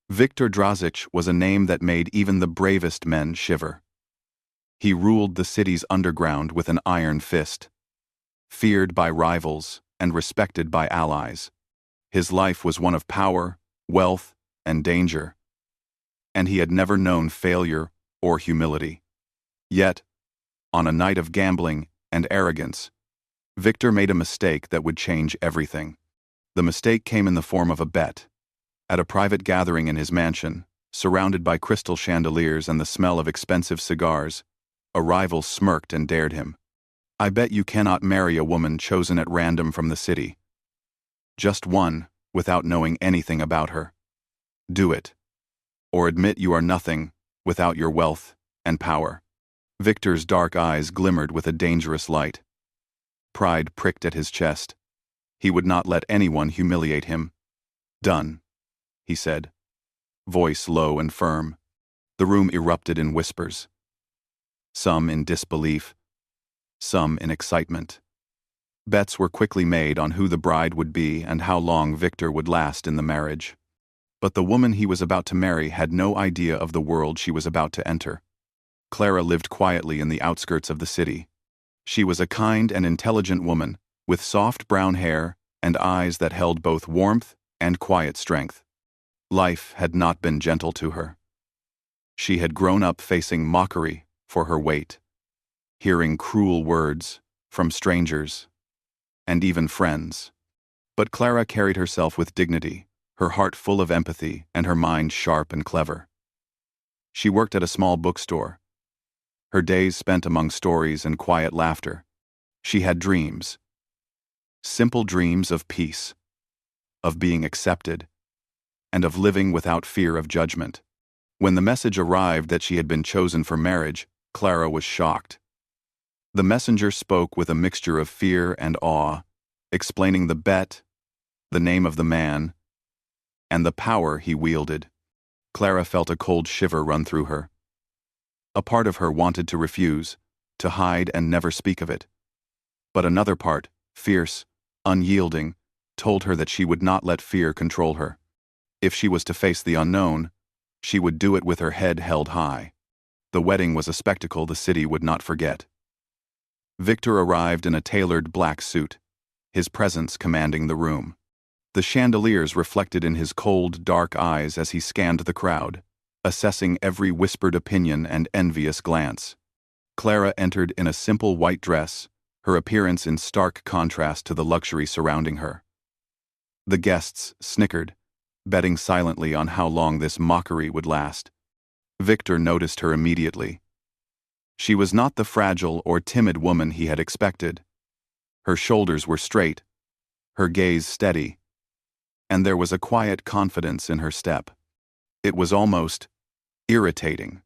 Viktor Drazic was a name that made even the bravest men shiver. He ruled the city's underground with an iron fist, feared by rivals and respected by allies. His life was one of power, wealth, and danger, and he had never known failure or humility. Yet, on a night of gambling and arrogance, Victor made a mistake that would change everything. The mistake came in the form of a bet. At a private gathering in his mansion, surrounded by crystal chandeliers and the smell of expensive cigars, a rival smirked and dared him. "I bet you cannot marry a woman chosen at random from the city. Just one, without knowing anything about her. Do it. Or admit you are nothing without your wealth and power." Victor's dark eyes glimmered with a dangerous light. Pride pricked at his chest. He would not let anyone humiliate him. "Done," he said, voice low and firm. The room erupted in whispers, some in disbelief, some in excitement. Bets were quickly made on who the bride would be and how long Victor would last in the marriage. But the woman he was about to marry had no idea of the world she was about to enter. Clara lived quietly in the outskirts of the city. She was a kind and intelligent woman, with soft brown hair and eyes that held both warmth and quiet strength. Life had not been gentle to her. She had grown up facing mockery for her weight, hearing cruel words from strangers and even friends. But Clara carried herself with dignity, her heart full of empathy and her mind sharp and clever. She worked at a small bookstore, her days spent among stories and quiet laughter. She had dreams, simple dreams of peace, of being accepted, and of living without fear of judgment. When the message arrived that she had been chosen for marriage, Clara was shocked. The messenger spoke with a mixture of fear and awe, explaining the bet, the name of the man, and the power he wielded. Clara felt a cold shiver run through her. A part of her wanted to refuse, to hide and never speak of it. But another part, fierce, unyielding, told her that she would not let fear control her. If she was to face the unknown, she would do it with her head held high. The wedding was a spectacle the city would not forget. Victor arrived in a tailored black suit, his presence commanding the room. The chandeliers reflected in his cold, dark eyes as he scanned the crowd, assessing every whispered opinion and envious glance. Clara entered in a simple white dress, her appearance in stark contrast to the luxury surrounding her. The guests snickered, betting silently on how long this mockery would last. Victor noticed her immediately. She was not the fragile or timid woman he had expected. Her shoulders were straight, her gaze steady, and there was a quiet confidence in her step. It was almost irritating.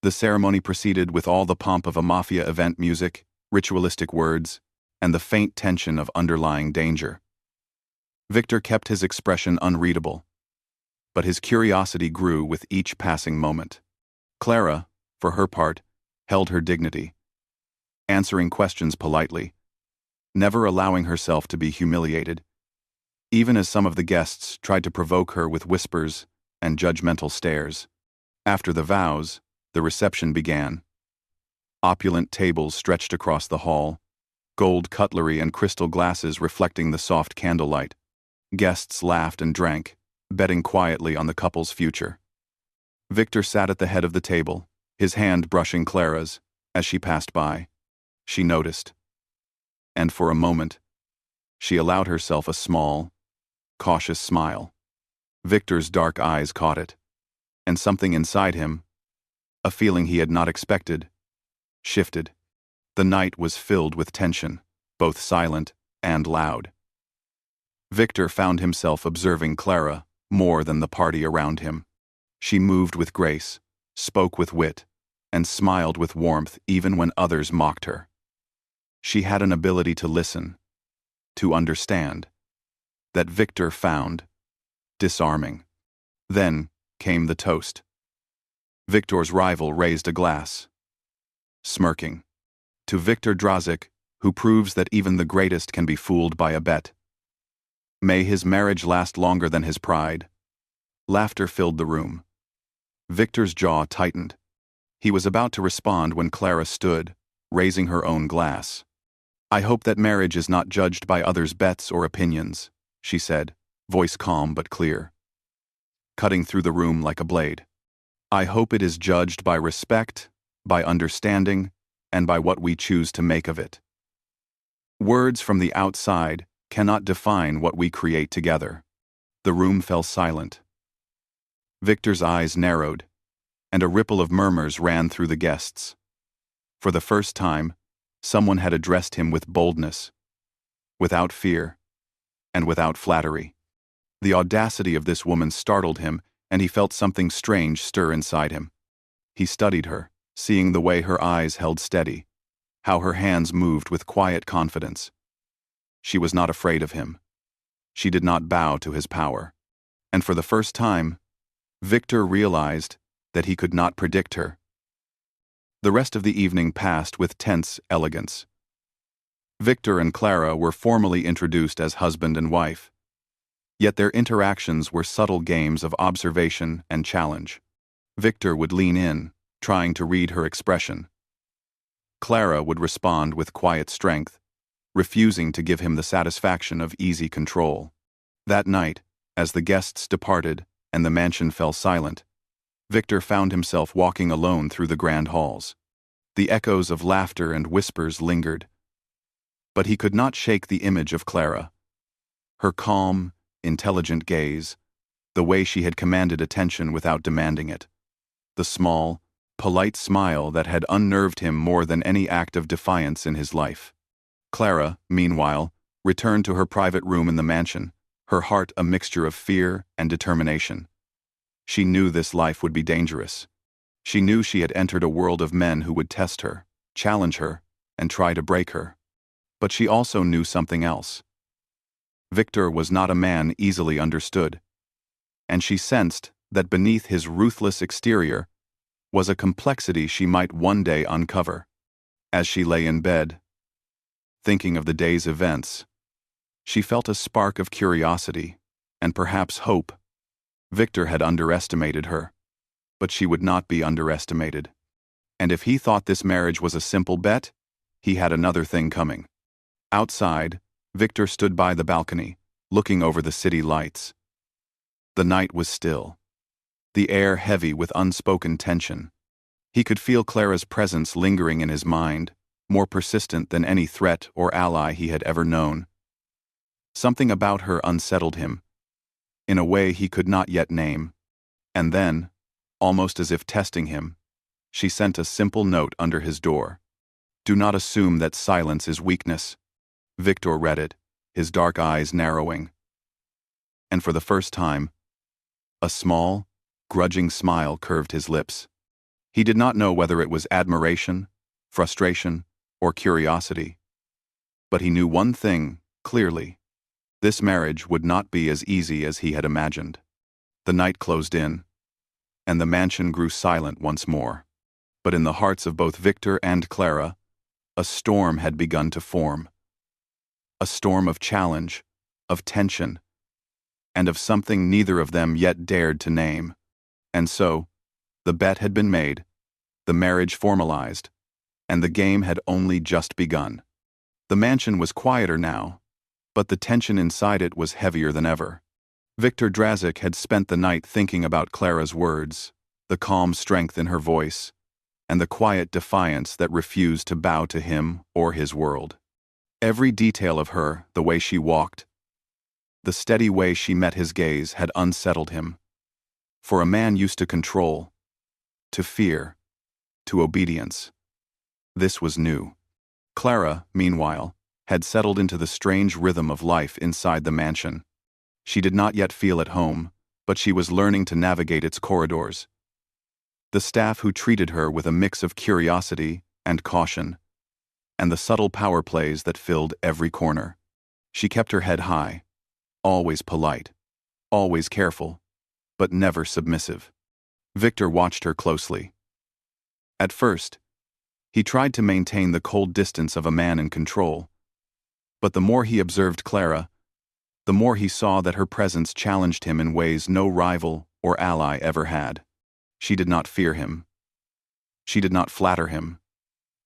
The ceremony proceeded with all the pomp of a Mafia event: music, ritualistic words, and the faint tension of underlying danger. Victor kept his expression unreadable, but his curiosity grew with each passing moment. Clara, for her part, held her dignity, answering questions politely, never allowing herself to be humiliated, even as some of the guests tried to provoke her with whispers and judgmental stares. After the vows, the reception began. Opulent tables stretched across the hall, gold cutlery and crystal glasses reflecting the soft candlelight. Guests laughed and drank, betting quietly on the couple's future. Victor sat at the head of the table, his hand brushing Clara's as she passed by. She noticed, and for a moment, she allowed herself a small, cautious smile. Victor's dark eyes caught it, and something inside him, a feeling he had not expected, shifted. The night was filled with tension, both silent and loud. Victor found himself observing Clara more than the party around him. She moved with grace, spoke with wit, and smiled with warmth even when others mocked her. She had an ability to listen, to understand, that Victor found disarming. Then came the toast. Victor's rival raised a glass, smirking. To Viktor Drazic, who proves that even the greatest can be fooled by a bet. May his marriage last longer than his pride. Laughter filled the room. Victor's jaw tightened. He was about to respond when Clara stood, raising her own glass. "I hope that marriage is not judged by others' bets or opinions," she said, voice calm but clear, cutting through the room like a blade. "I hope it is judged by respect, by understanding, and by what we choose to make of it. Words from the outside cannot define what we create together." The room fell silent. Victor's eyes narrowed, and a ripple of murmurs ran through the guests. For the first time, someone had addressed him with boldness, without fear, and without flattery. The audacity of this woman startled him, and he felt something strange stir inside him. He studied her, seeing the way her eyes held steady, how her hands moved with quiet confidence. She was not afraid of him. She did not bow to his power. And for the first time, Victor realized that he could not predict her. The rest of the evening passed with tense elegance. Victor and Clara were formally introduced as husband and wife, yet their interactions were subtle games of observation and challenge. Victor would lean in, trying to read her expression. Clara would respond with quiet strength, refusing to give him the satisfaction of easy control. That night, as the guests departed and the mansion fell silent, Victor found himself walking alone through the grand halls. The echoes of laughter and whispers lingered, but he could not shake the image of Clara. Her calm, intelligent gaze, the way she had commanded attention without demanding it, the small, polite smile that had unnerved him more than any act of defiance in his life. Clara, meanwhile, returned to her private room in the mansion, her heart a mixture of fear and determination. She knew this life would be dangerous. She knew she had entered a world of men who would test her, challenge her, and try to break her. But she also knew something else. Victor was not a man easily understood, and she sensed that beneath his ruthless exterior was a complexity she might one day uncover. As she lay in bed, thinking of the day's events, she felt a spark of curiosity, and perhaps hope. Victor had underestimated her, but she would not be underestimated. And if he thought this marriage was a simple bet, he had another thing coming. Outside, Victor stood by the balcony, looking over the city lights. The night was still, the air heavy with unspoken tension. He could feel Clara's presence lingering in his mind, more persistent than any threat or ally he had ever known. Something about her unsettled him, in a way he could not yet name. And then, almost as if testing him, she sent a simple note under his door. "Do not assume that silence is weakness." Victor read it, his dark eyes narrowing. And for the first time, a small, grudging smile curved his lips. He did not know whether it was admiration, frustration, or curiosity. But he knew one thing clearly. This marriage would not be as easy as he had imagined. The night closed in, and the mansion grew silent once more. But in the hearts of both Victor and Clara, a storm had begun to form. A storm of challenge, of tension, and of something neither of them yet dared to name. And so, the bet had been made, the marriage formalized, and the game had only just begun. The mansion was quieter now, but the tension inside it was heavier than ever. Victor Drazik had spent the night thinking about Clara's words, the calm strength in her voice, and the quiet defiance that refused to bow to him or his world. Every detail of her, the way she walked, the steady way she met his gaze, had unsettled him. For a man used to control, to fear, to obedience, this was new. Clara, meanwhile, had settled into the strange rhythm of life inside the mansion. She did not yet feel at home, but she was learning to navigate its corridors. The staff who treated her with a mix of curiosity and caution, and the subtle power plays that filled every corner. She kept her head high, always polite, always careful, but never submissive. Victor watched her closely. At first, he tried to maintain the cold distance of a man in control, but the more he observed Clara, the more he saw that her presence challenged him in ways no rival or ally ever had. She did not fear him. She did not flatter him.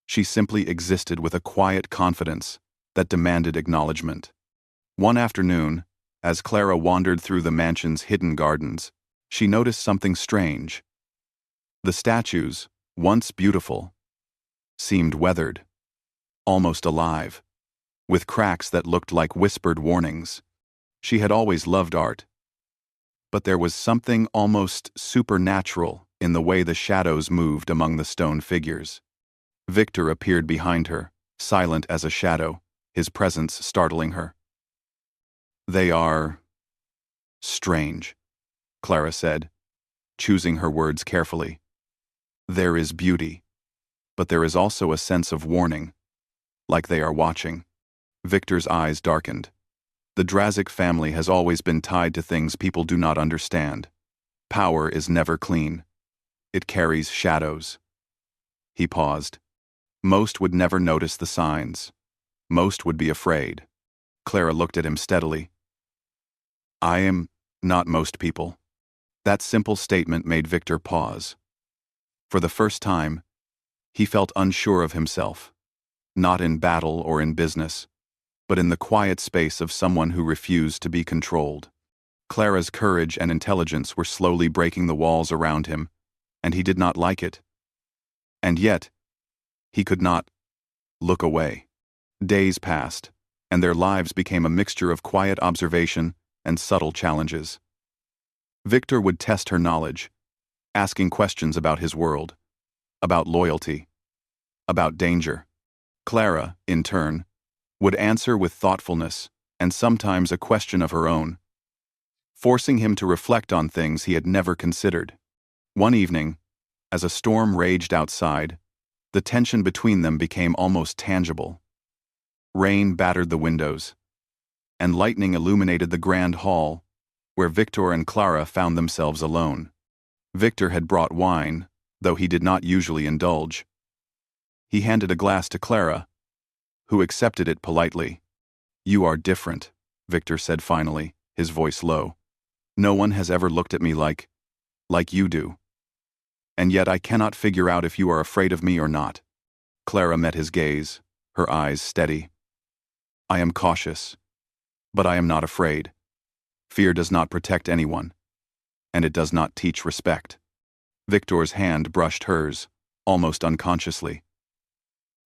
She simply existed with a quiet confidence that demanded acknowledgement. One afternoon, as Clara wandered through the mansion's hidden gardens, she noticed something strange. The statues, once beautiful, seemed weathered, almost alive, with cracks that looked like whispered warnings. She had always loved art, but there was something almost supernatural in the way the shadows moved among the stone figures. Victor appeared behind her, silent as a shadow, his presence startling her. "They are strange," Clara said, choosing her words carefully. "There is beauty, but there is also a sense of warning, like they are watching." Victor's eyes darkened. The Drazik family has always been tied to things people do not understand. Power is never clean. It carries shadows. He paused. Most would never notice the signs. Most would be afraid. Clara looked at him steadily. "I am not most people." That simple statement made Victor pause. For the first time, he felt unsure of himself, not in battle or in business, but in the quiet space of someone who refused to be controlled. Clara's courage and intelligence were slowly breaking the walls around him, and he did not like it. And yet, he could not look away. Days passed, and their lives became a mixture of quiet observation and subtle challenges. Victor would test her knowledge, asking questions about his world, about loyalty, about danger. Clara, in turn, would answer with thoughtfulness and sometimes a question of her own, forcing him to reflect on things he had never considered. One evening, as a storm raged outside, the tension between them became almost tangible. Rain battered the windows, and lightning illuminated the grand hall, where Victor and Clara found themselves alone. Victor had brought wine, though he did not usually indulge. He handed a glass to Clara, who accepted it politely. "You are different," Victor said finally, his voice low. "No one has ever looked at me like you do. And yet I cannot figure out if you are afraid of me or not." Clara met his gaze, her eyes steady. "I am cautious, but I am not afraid. Fear does not protect anyone, and it does not teach respect." Victor's hand brushed hers, almost unconsciously.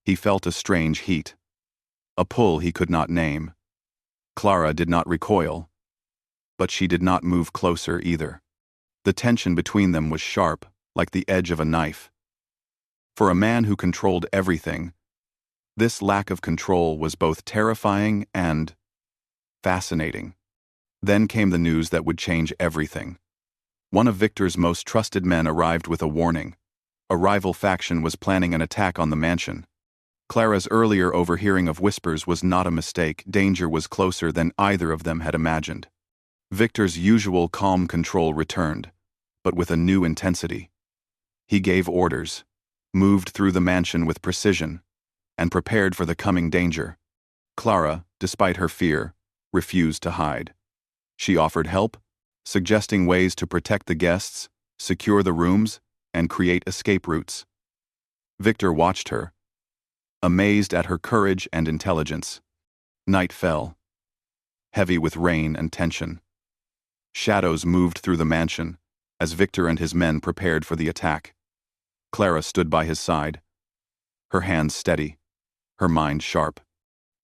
He felt a strange heat, a pull he could not name. Clara did not recoil, but she did not move closer either. The tension between them was sharp, like the edge of a knife. For a man who controlled everything, this lack of control was both terrifying and fascinating. Then came the news that would change everything. One of Victor's most trusted men arrived with a warning. A rival faction was planning an attack on the mansion. Clara's earlier overhearing of whispers was not a mistake. Danger was closer than either of them had imagined. Victor's usual calm control returned, but with a new intensity. He gave orders, moved through the mansion with precision, and prepared for the coming danger. Clara, despite her fear, refused to hide. She offered help, suggesting ways to protect the guests, secure the rooms, and create escape routes. Victor watched her, amazed at her courage and intelligence. Night fell, heavy with rain and tension. Shadows moved through the mansion as Victor and his men prepared for the attack. Clara stood by his side, her hands steady, her mind sharp.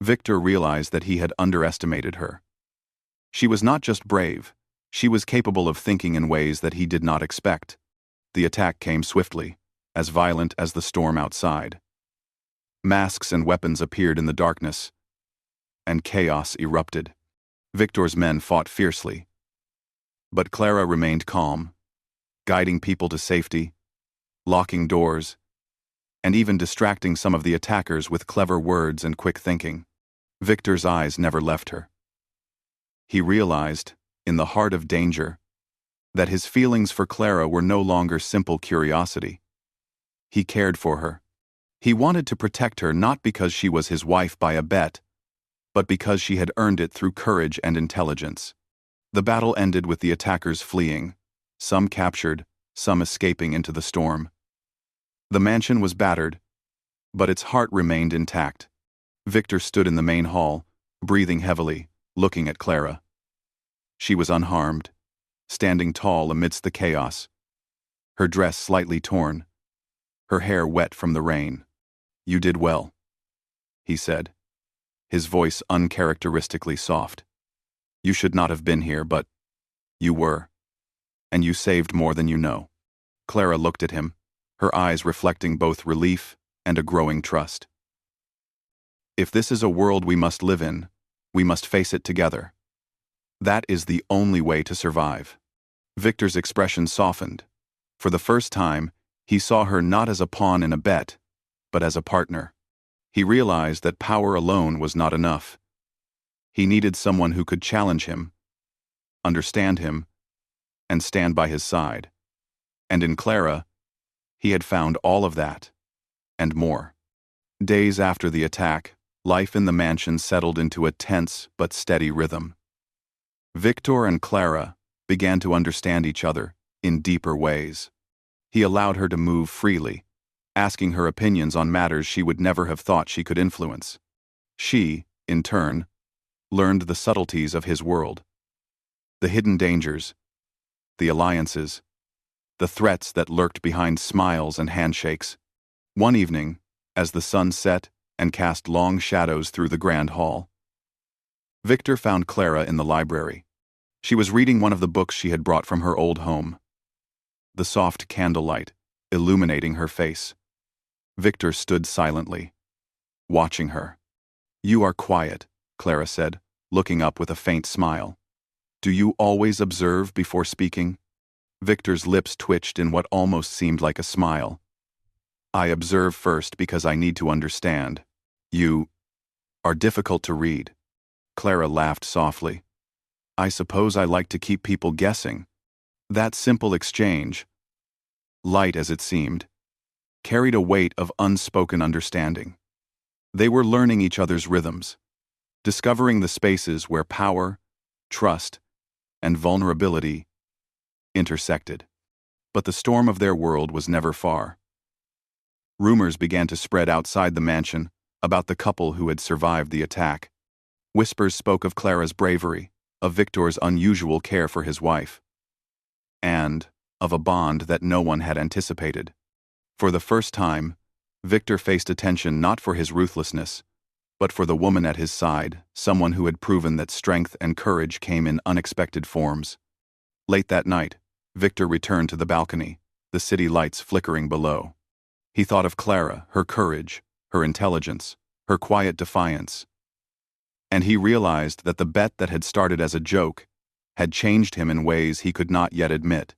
Victor realized that he had underestimated her. She was not just brave, she was capable of thinking in ways that he did not expect. The attack came swiftly, as violent as the storm outside. Masks and weapons appeared in the darkness, and chaos erupted. Victor's men fought fiercely, but Clara remained calm, guiding people to safety, locking doors, and even distracting some of the attackers with clever words and quick thinking. Victor's eyes never left her. He realized, in the heart of danger, that his feelings for Clara were no longer simple curiosity. He cared for her. He wanted to protect her not because she was his wife by a bet, but because she had earned it through courage and intelligence. The battle ended with the attackers fleeing, some captured, some escaping into the storm. The mansion was battered, but its heart remained intact. Victor stood in the main hall, breathing heavily, looking at Clara. She was unharmed, standing tall amidst the chaos, her dress slightly torn, her hair wet from the rain. "You did well," he said, his voice uncharacteristically soft. "You should not have been here, but you were, and you saved more than you know." Clara looked at him, her eyes reflecting both relief and a growing trust. "If this is a world we must live in, we must face it together. That is the only way to survive." Victor's expression softened. For the first time, he saw her not as a pawn in a bet, but as a partner. He realized that power alone was not enough. He needed someone who could challenge him, understand him, and stand by his side. And in Clara, he had found all of that, and more. Days after the attack, life in the mansion settled into a tense but steady rhythm. Victor and Clara began to understand each other in deeper ways. He allowed her to move freely, asking her opinions on matters she would never have thought she could influence. She, in turn, learned the subtleties of his world, the hidden dangers, the alliances, the threats that lurked behind smiles and handshakes. One evening, as the sun set and cast long shadows through the grand hall, Victor found Clara in the library. She was reading one of the books she had brought from her old home, the soft candlelight illuminating her face. Victor stood silently, watching her. "You are quiet," Clara said, looking up with a faint smile. "Do you always observe before speaking?" Victor's lips twitched in what almost seemed like a smile. "I observe first because I need to understand. You are difficult to read." Clara laughed softly. "I suppose I like to keep people guessing." That simple exchange, light as it seemed, carried a weight of unspoken understanding. They were learning each other's rhythms, discovering the spaces where power, trust, and vulnerability intersected. But the storm of their world was never far. Rumors began to spread outside the mansion about the couple who had survived the attack. Whispers spoke of Clara's bravery, of Victor's unusual care for his wife, and of a bond that no one had anticipated. For the first time, Victor faced attention not for his ruthlessness, but for the woman at his side, someone who had proven that strength and courage came in unexpected forms. Late that night, Victor returned to the balcony, the city lights flickering below. He thought of Clara, her courage, her intelligence, her quiet defiance. And he realized that the bet that had started as a joke had changed him in ways he could not yet admit.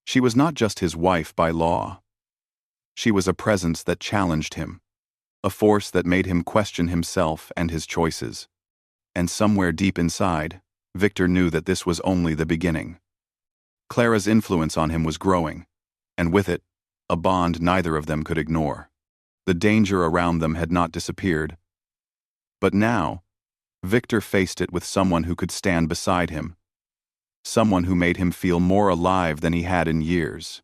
She was not just his wife by law. She was a presence that challenged him, a force that made him question himself and his choices. And somewhere deep inside, Victor knew that this was only the beginning. Clara's influence on him was growing, and with it, a bond neither of them could ignore. The danger around them had not disappeared. But now, Victor faced it with someone who could stand beside him, someone who made him feel more alive than he had in years.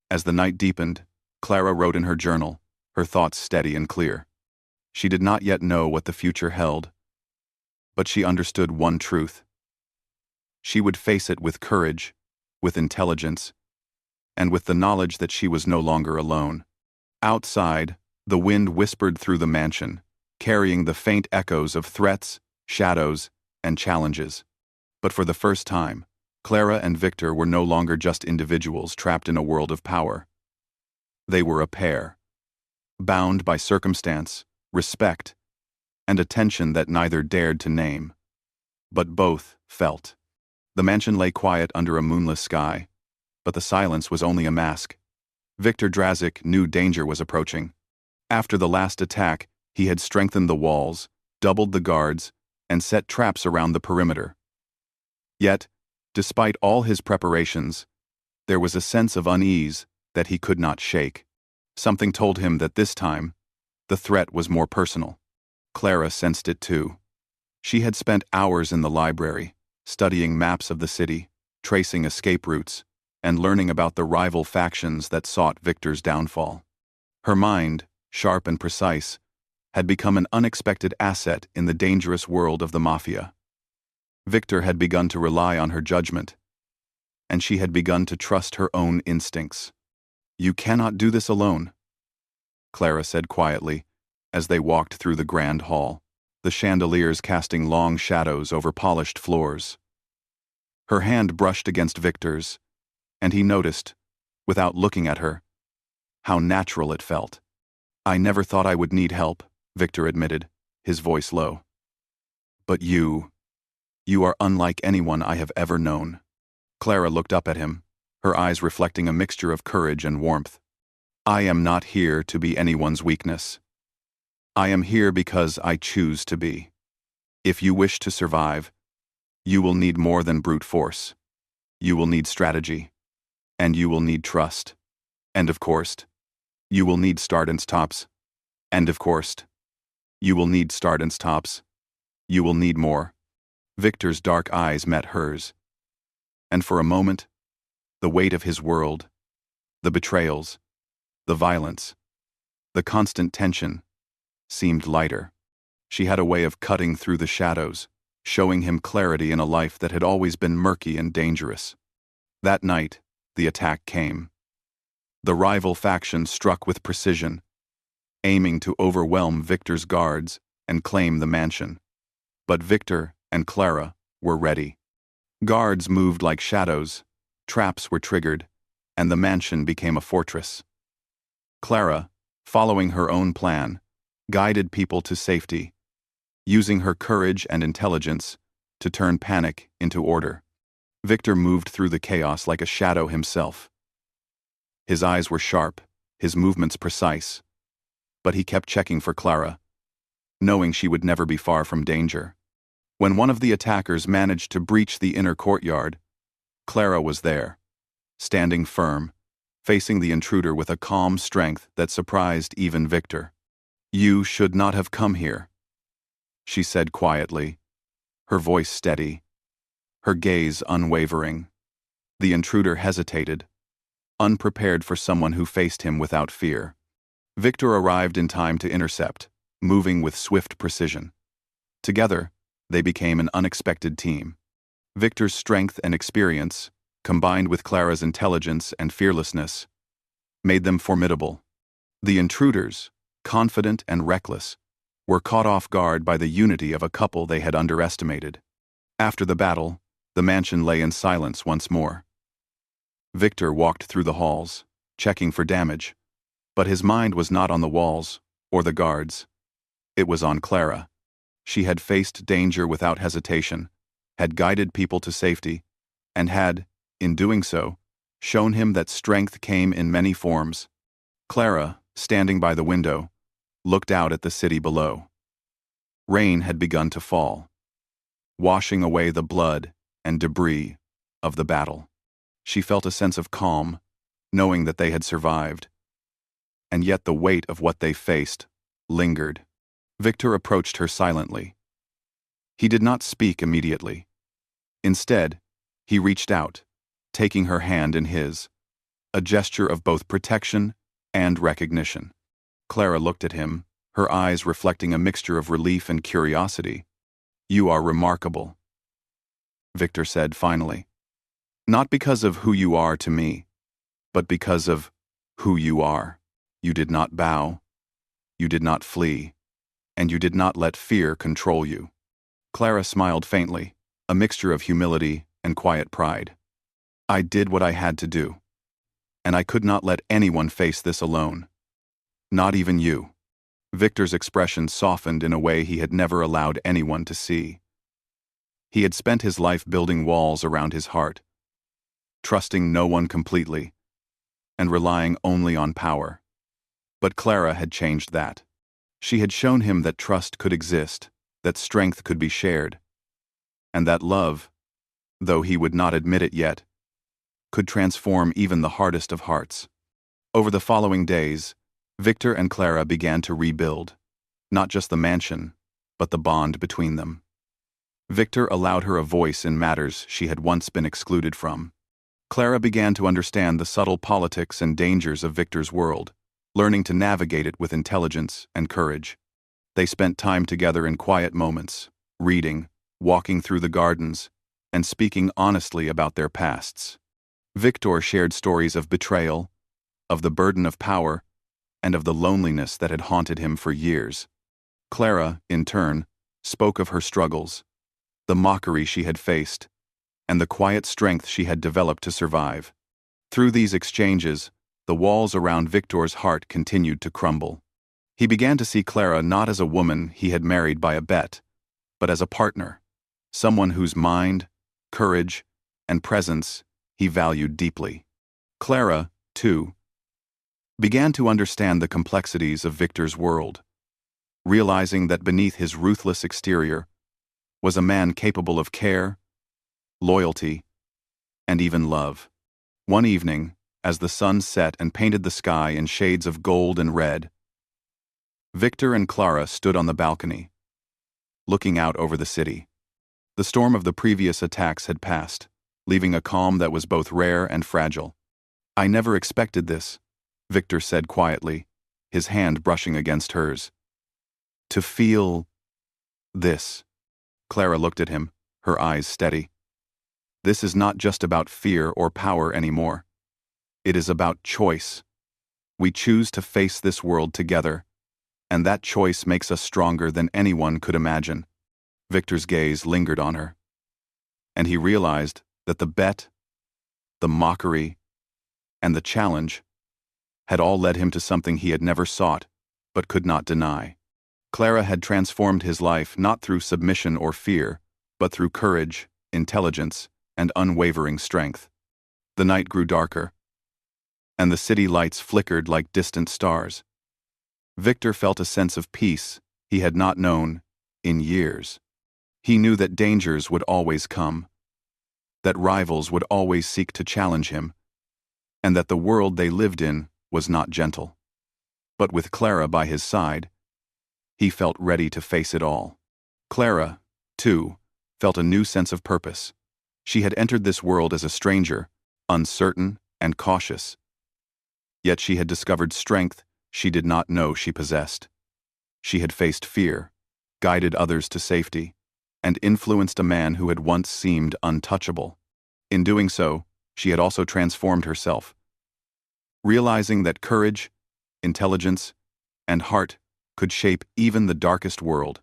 As the night deepened, Clara wrote in her journal, her thoughts steady and clear. She did not yet know what the future held, but she understood one truth. She would face it with courage, with intelligence, and with the knowledge that she was no longer alone. Outside, the wind whispered through the mansion, carrying the faint echoes of threats, shadows, and challenges. But for the first time, Clara and Victor were no longer just individuals trapped in a world of power. They were a pair, bound by circumstance, respect, and a tension that neither dared to name, but both felt. The mansion lay quiet under a moonless sky, but the silence was only a mask. Victor Drazik knew danger was approaching. After the last attack, he had strengthened the walls, doubled the guards, and set traps around the perimeter. Yet, despite all his preparations, there was a sense of unease that he could not shake. Something told him that this time, the threat was more personal. Clara sensed it too. She had spent hours in the library, studying maps of the city, tracing escape routes, and learning about the rival factions that sought Victor's downfall. Her mind, sharp and precise, had become an unexpected asset in the dangerous world of the Mafia. Victor had begun to rely on her judgment, and she had begun to trust her own instincts. "You cannot do this alone," Clara said quietly, as they walked through the grand hall, the chandeliers casting long shadows over polished floors. Her hand brushed against Victor's, and he noticed, without looking at her, how natural it felt. "I never thought I would need help," Victor admitted, his voice low. "But you are unlike anyone I have ever known." Clara looked up at him, her eyes reflecting a mixture of courage and warmth. "I am not here to be anyone's weakness. I am here because I choose to be. If you wish to survive, you will need more than brute force. You will need strategy, and you will need trust. And of course, you will need start and stops. And of course, you will need start and stops. You will need more." Victor's dark eyes met hers, and for a moment, the weight of his world, the betrayals, the violence, the constant tension, seemed lighter. She had a way of cutting through the shadows, showing him clarity in a life that had always been murky and dangerous. That night, the attack came. The rival faction struck with precision, aiming to overwhelm Victor's guards and claim the mansion. But Victor and Clara were ready. Guards moved like shadows, traps were triggered, and the mansion became a fortress. Clara, following her own plan, guided people to safety, using her courage and intelligence to turn panic into order. Victor moved through the chaos like a shadow himself. His eyes were sharp, his movements precise, but he kept checking for Clara, knowing she would never be far from danger. When one of the attackers managed to breach the inner courtyard, Clara was there, standing firm, facing the intruder with a calm strength that surprised even Victor. "You should not have come here," she said quietly, her voice steady, her gaze unwavering. The intruder hesitated, unprepared for someone who faced him without fear. Victor arrived in time to intercept, moving with swift precision. Together, they became an unexpected team. Victor's strength and experience, combined with Clara's intelligence and fearlessness, made them formidable. The intruders, confident and reckless, were caught off guard by the unity of a couple they had underestimated. After the battle, the mansion lay in silence once more. Victor walked through the halls, checking for damage, but his mind was not on the walls or the guards. It was on Clara. She had faced danger without hesitation, had guided people to safety, and had, in doing so, shown him that strength came in many forms. Clara, standing by the window, looked out at the city below. Rain had begun to fall, washing away the blood and debris of the battle. She felt a sense of calm, knowing that they had survived, and yet the weight of what they faced lingered. Victor approached her silently. He did not speak immediately. Instead, he reached out, taking her hand in his, a gesture of both protection and recognition. Clara looked at him, her eyes reflecting a mixture of relief and curiosity. "You are remarkable," Victor said finally. "Not because of who you are to me, but because of who you are. You did not bow, you did not flee, and you did not let fear control you." Clara smiled faintly, a mixture of humility and quiet pride. "I did what I had to do, and I could not let anyone face this alone. Not even you." Victor's expression softened in a way he had never allowed anyone to see. He had spent his life building walls around his heart, trusting no one completely, and relying only on power. But Clara had changed that. She had shown him that trust could exist, that strength could be shared, and that love, though he would not admit it yet, could transform even the hardest of hearts. Over the following days, Victor and Clara began to rebuild, not just the mansion, but the bond between them. Victor allowed her a voice in matters she had once been excluded from. Clara began to understand the subtle politics and dangers of Victor's world, learning to navigate it with intelligence and courage. They spent time together in quiet moments, reading, walking through the gardens, and speaking honestly about their pasts. Victor shared stories of betrayal, of the burden of power, and of the loneliness that had haunted him for years. Clara, in turn, spoke of her struggles, the mockery she had faced, and the quiet strength she had developed to survive. Through these exchanges, the walls around Victor's heart continued to crumble. He began to see Clara not as a woman he had married by a bet, but as a partner, someone whose mind, courage, and presence he valued deeply. Clara, too, began to understand the complexities of Victor's world, realizing that beneath his ruthless exterior was a man capable of care, loyalty, and even love. One evening, as the sun set and painted the sky in shades of gold and red, Victor and Clara stood on the balcony, looking out over the city. The storm of the previous attacks had passed, leaving a calm that was both rare and fragile. "I never expected this," Victor said quietly, his hand brushing against hers. "To feel this." Clara looked at him, her eyes steady. "This is not just about fear or power anymore. It is about choice. We choose to face this world together, and that choice makes us stronger than anyone could imagine." Victor's gaze lingered on her, and he realized that the bet, the mockery, and the challenge had all led him to something he had never sought, but could not deny. Clara had transformed his life not through submission or fear, but through courage, intelligence, and unwavering strength. The night grew darker, and the city lights flickered like distant stars. Victor felt a sense of peace he had not known in years. He knew that dangers would always come, that rivals would always seek to challenge him, and that the world they lived in was not gentle. But with Clara by his side, he felt ready to face it all. Clara, too, felt a new sense of purpose. She had entered this world as a stranger, uncertain and cautious. Yet she had discovered strength she did not know she possessed. She had faced fear, guided others to safety, and influenced a man who had once seemed untouchable. In doing so, she had also transformed herself, realizing that courage, intelligence, and heart could shape even the darkest world.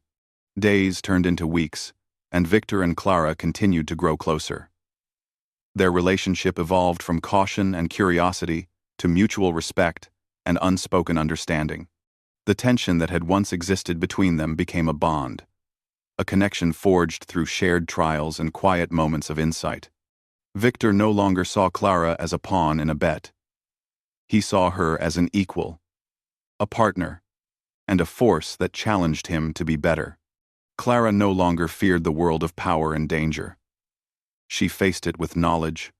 Days turned into weeks, and Victor and Clara continued to grow closer. Their relationship evolved from caution and curiosity to mutual respect and unspoken understanding. The tension that had once existed between them became a bond, a connection forged through shared trials and quiet moments of insight. Victor no longer saw Clara as a pawn in a bet. He saw her as an equal, a partner, and a force that challenged him to be better. Clara no longer feared the world of power and danger. She faced it with knowledge,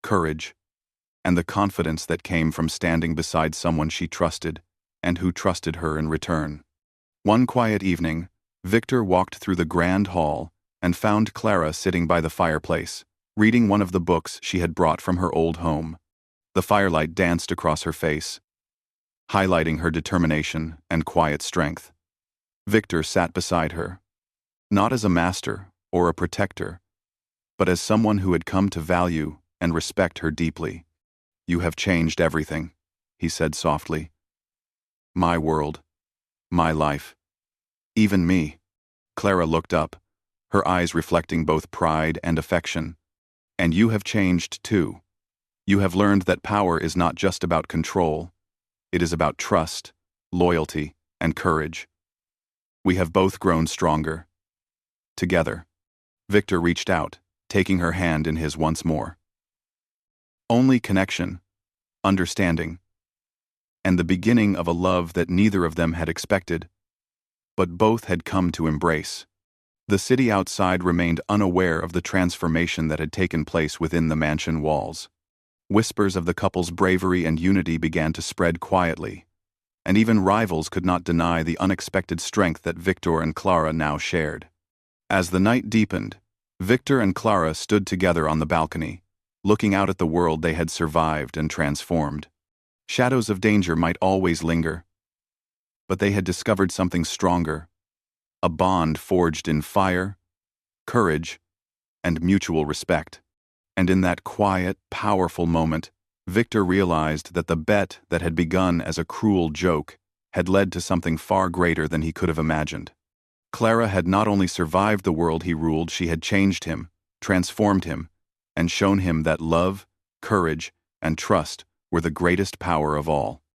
courage, and the confidence that came from standing beside someone she trusted and who trusted her in return. One quiet evening, Victor walked through the grand hall and found Clara sitting by the fireplace, reading one of the books she had brought from her old home. The firelight danced across her face, highlighting her determination and quiet strength. Victor sat beside her, not as a master or a protector, but as someone who had come to value and respect her deeply. "You have changed everything," he said softly. "My world, my life, even me." Clara looked up, her eyes reflecting both pride and affection. "And you have changed too. You have learned that power is not just about control. It is about trust, loyalty, and courage. We have both grown stronger. Together." Victor reached out, taking her hand in his once more. Only connection, understanding, and the beginning of a love that neither of them had expected, but both had come to embrace. The city outside remained unaware of the transformation that had taken place within the mansion walls. Whispers of the couple's bravery and unity began to spread quietly, and even rivals could not deny the unexpected strength that Victor and Clara now shared. As the night deepened, Victor and Clara stood together on the balcony, looking out at the world they had survived and transformed. Shadows of danger might always linger, but they had discovered something stronger, a bond forged in fire, courage, and mutual respect. And in that quiet, powerful moment, Victor realized that the bet that had begun as a cruel joke had led to something far greater than he could have imagined. Clara had not only survived the world he ruled, she had changed him, transformed him, and shown him that love, courage, and trust were the greatest power of all.